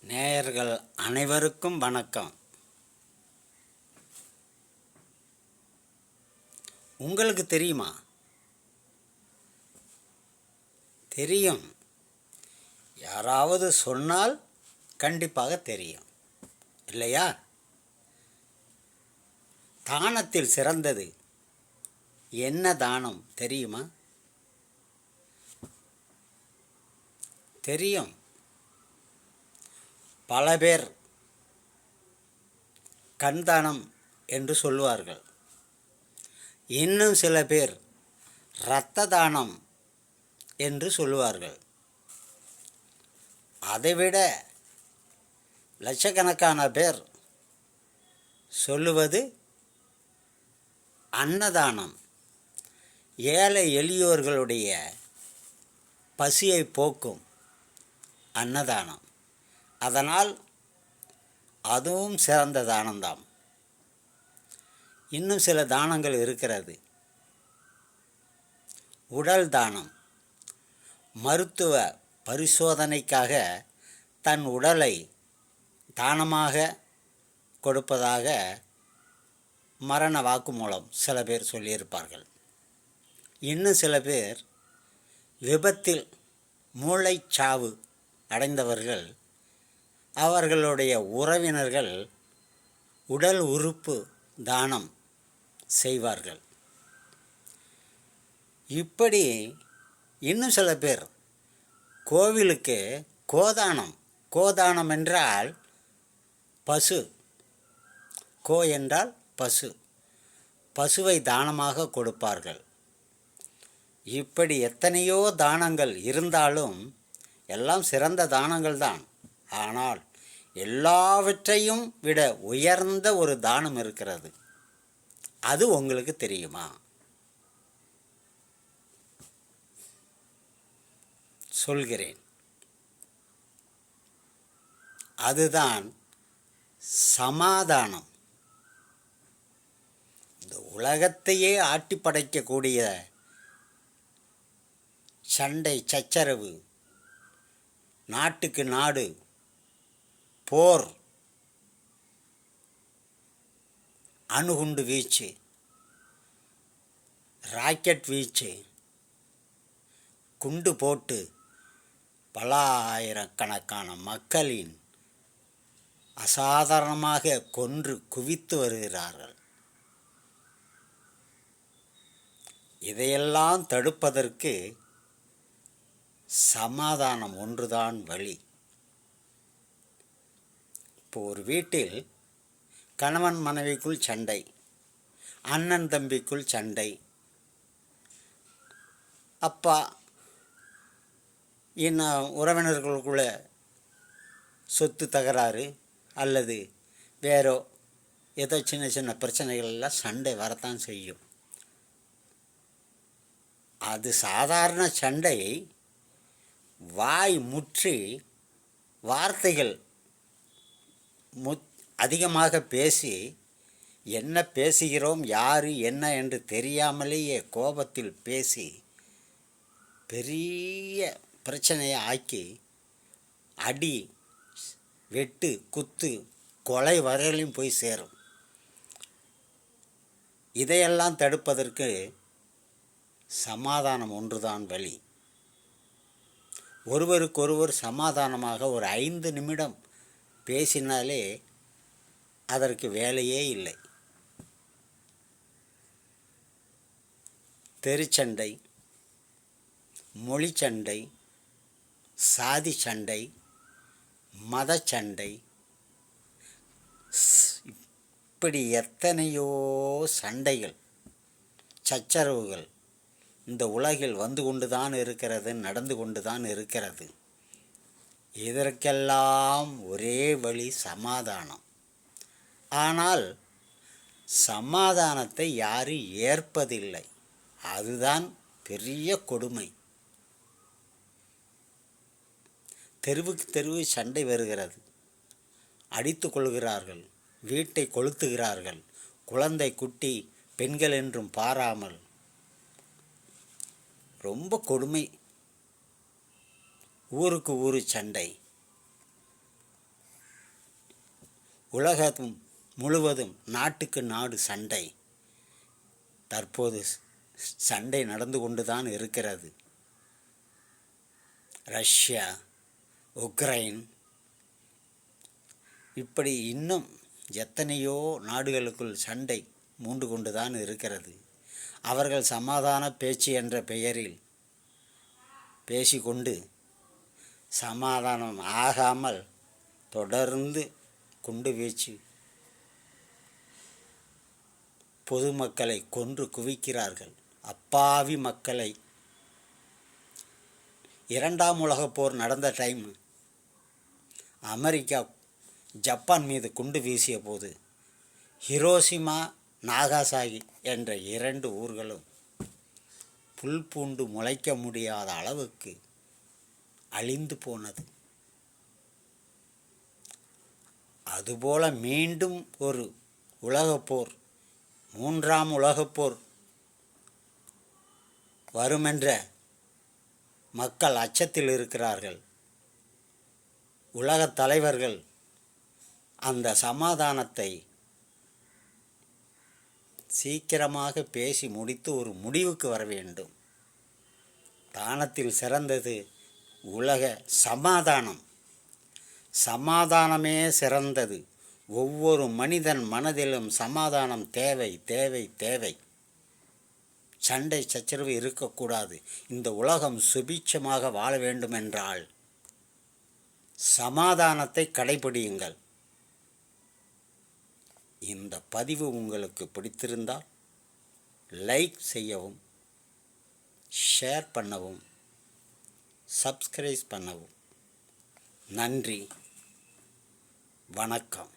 நேயர்கள் அனைவருக்கும் வணக்கம். உங்களுக்கு தெரியுமா? தெரியும். யாராவது சொன்னால் கண்டிப்பாக தெரியும், இல்லையா? தானத்தில் சிறந்தது என்ன தானம் தெரியுமா? தெரியும். பல பேர் கண் தானம் என்று சொல்லுவார்கள். இன்னும் சில பேர் இரத்த தானம் என்று சொல்லுவார்கள். அதைவிட லட்சக்கணக்கான பேர் சொல்லுவது அன்னதானம். ஏழை எளியோர்களுடைய பசியை போக்கும் அன்னதானம். அதனால் அதுவும் சிறந்த தானம்தான். இன்னும் சில தானங்கள் இருக்கிறது. உடல் தானம். மருத்துவ பரிசோதனைக்காக தன் உடலை தானமாக கொடுப்பதாக மரண வாக்குமூலம் சில பேர் சொல்லியிருப்பார்கள். இன்னும் சில பேர் விபத்தில் மூளைச்சாவு அடைந்தவர்கள், அவர்களுடைய உறவினர்கள் உடல் உறுப்பு தானம் செய்வார்கள். இப்படி இன்னும் சில பேர் கோவிலுக்கு கோதானம். கோதானம் என்றால் பசு. கோ என்றால் பசு. பசுவை தானமாக கொடுப்பார்கள். இப்படி எத்தனையோ தானங்கள் இருந்தாலும் எல்லாம் சிறந்த தானங்கள் தான். ஆனால் எல்லாவற்றையும் விட உயர்ந்த ஒரு தானம் இருக்கிறது. அது உங்களுக்கு தெரியுமா? சொல்கிறேன். அதுதான் சமாதானம். இந்த உலகத்தையே ஆட்டி படைக்கக்கூடிய சண்டை சச்சரவு, நாட்டுக்கு நாடு, போர், அணுகுண்டு வீச்சு, ராக்கெட் வீச்சு, குண்டு போட்டு பல ஆயிரக்கணக்கான மக்களின் அசாதாரணமாக கொன்று குவித்து வருகிறார்கள். இதையெல்லாம் தடுப்பதற்கு சமாதானம் ஒன்றுதான் வழி. இப்போ ஒரு வீட்டில் கணவன் மனைவிக்குள் சண்டை, அண்ணன் தம்பிக்குள் சண்டை, அப்பா இன்னும் உறவினர்களுக்குள்ள சொத்து தகராறு அல்லது வேறோ ஏதோ சின்ன சின்ன பிரச்சனைகள் எல்லாம் சண்டை வரத்தான் செய்யும். அது சாதாரண சண்டை. வாய் முற்றி வார்த்தைகள் அதிகமாக பேசி என்ன பேசுகிறோம், யார் என்ன என்று தெரியாமலேயே கோபத்தில் பேசி பெரிய பிரச்சனையை ஆக்கி அடி, வெட்டு, குத்து, கொலை வரையிலும் போய் சேரும். இதையெல்லாம் தடுப்பதற்கு சமாதானம் ஒன்றுதான் வழி. ஒருவருக்கொருவர் சமாதானமாக ஒரு 5 நிமிடம் பேசினாலே அதற்கு வேலையே இல்லை. தெருச்சண்டை, மொழி சண்டை, சாதி சண்டை, மத சண்டை, இப்படி எத்தனையோ சண்டைகள் சச்சரவுகள் இந்த உலகில் வந்து கொண்டு தான் இருக்கிறது, நடந்து கொண்டு தான் இருக்கிறது. இதற்கெல்லாம் ஒரே வழி சமாதானம். ஆனால் சமாதானத்தை யாரும் ஏற்பதில்லை. அதுதான் பெரிய கொடுமை. தெருவுக்கு தெருவு சண்டை வருகிறது. அடித்து கொள்கிறார்கள், வீட்டை கொளுத்துகிறார்கள். குழந்தை, குட்டி, பெண்கள் என்றும் பாராமல் ரொம்ப கொடுமை. ஊருக்கு ஊரு சண்டை. உலகம் முழுவதும் நாட்டுக்கு நாடு சண்டை. தற்போது சண்டை நடந்து கொண்டுதான் இருக்கிறது. ரஷ்யா, உக்ரைன், இப்படி இன்னும் எத்தனையோ நாடுகளுக்குள் சண்டை மூண்டு கொண்டுதான் இருக்கிறது. அவர்கள் சமாதான பேச்சு என்ற பெயரில் பேசிக்கொண்டு சமாதானம் ஆகாமல் தொடர்ந்து குண்டு வீச்சு பொதுமக்களை கொன்று குவிக்கிறார்கள். அப்பாவி மக்களை. இரண்டாம் உலகப் போர் நடந்த டைம் அமெரிக்கா ஜப்பான் மீது குண்டு வீசிய போது ஹிரோஷிமா, நாகாசாகி என்ற 2 ஊர்களும் புல் பூண்டு முளைக்க முடியாத அளவுக்கு அழிந்து போனது. அதுபோல மீண்டும் ஒரு உலகப்போர், 3ஆம் உலகப்போர் வருமென்ற மக்கள் அச்சத்தில் இருக்கிறார்கள். உலகத் தலைவர்கள் அந்த சமாதானத்தை சீக்கிரமாக பேசி முடித்து ஒரு முடிவுக்கு வர வேண்டும். தானத்தில் சிறந்தது உலக சமாதானம். சமாதானமே சிறந்தது. ஒவ்வொரு மனிதன் மனதிலும் சமாதானம் தேவை தேவை தேவை. சண்டை சச்சரவு இருக்கக்கூடாது. இந்த உலகம் சுபிட்சமாக வாழ வேண்டுமென்றால் சமாதானத்தை கடைபிடியுங்கள். இந்த பதிவு உங்களுக்கு பிடித்திருந்தால் லைக் செய்யவும், ஷேர் பண்ணவும், சப்ஸ்கிரைப் பண்ணவும். நன்றி, வணக்கம்.